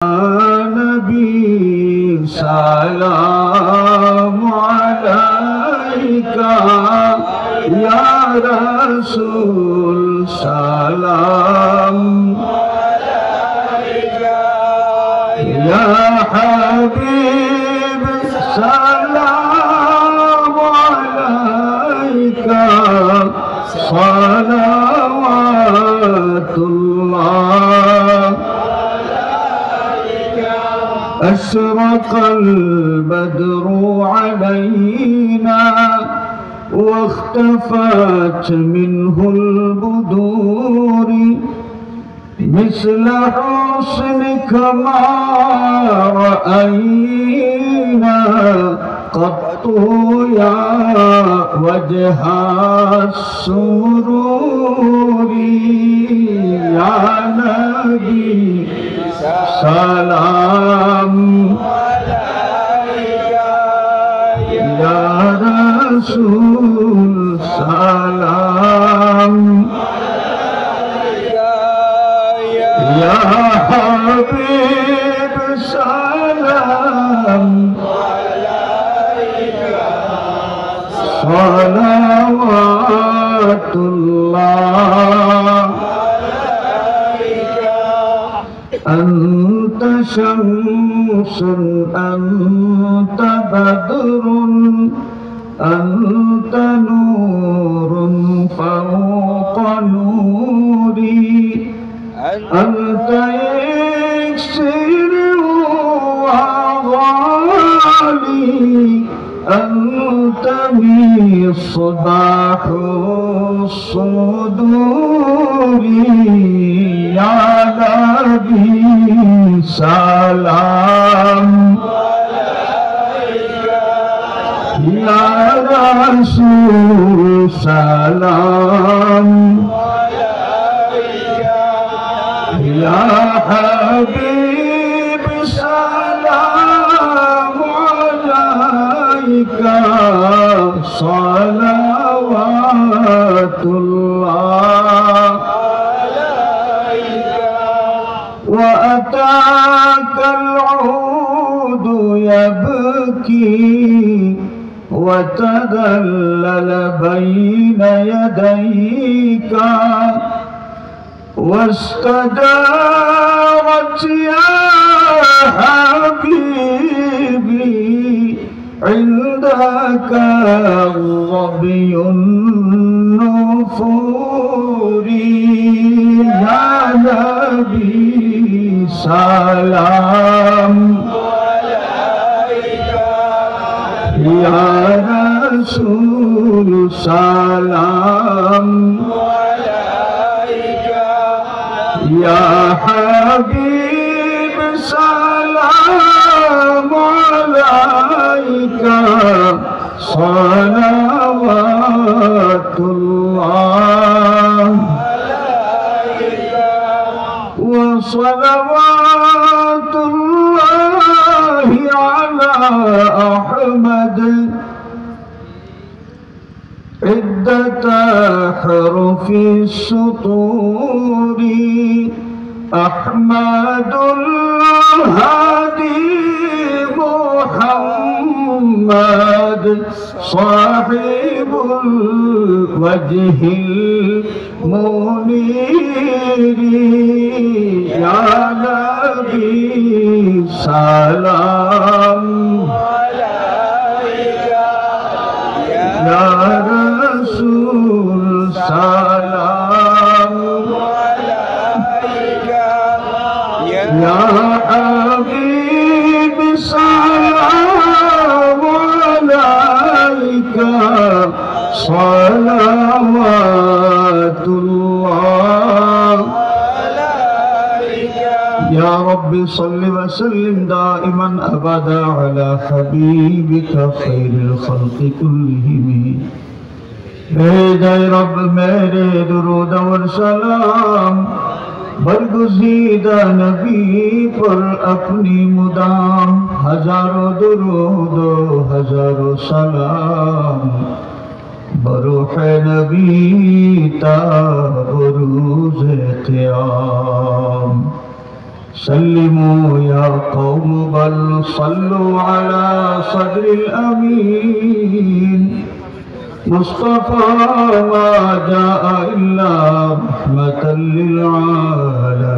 नबी सलाम अलैका या रसूल सलाम अलैका या हबीब सलाम अलैका सलावतुल्लाह أشرق البدر علينا واختفت منه البدور مثل حسنك ما رأينا قط يا وجه السرور يا نبي سلام عليك يا رسول سلام عليك يا حبيب سلام عليك صلوات الله أنت شمس أنت بدر أنت نور فوق نوري أنت إكسير وغالي أنت مصباح الصدور يا نبي سلام عليك يا رسول سلام عليك يا حبيب سلام عليك صلوات الله وأتاك العود يبكي وتذلل بين يديك واستدارت يا حبيبي عندك ظبي النفور يا نبي سلام عليك يا رسول سلام عليك يا حبيب سلام عليك صلوات الله وصلوات الله على أحمد عدة حروف السطور أحمد الهادي محمد صاحب الوجه المنير يا نبي سلام عليك يا رسول سلام عليك يا حبيب سلام عليك صلوات الله يا رب صل وسلم دائما أبدا على حبيبك خير الخلق كلهم भेजे रब मेरे दुरूद और सलाम बरगुज़ीदा नबी पर अपनी मुदाम हजारों दुरूद हजारों सलाम बरूह नबी ता बरूज़ क़याम سلموا يا قوم بل صلوا على صدر الأمين مصطفى ما جاء إلا رحمة للعالمين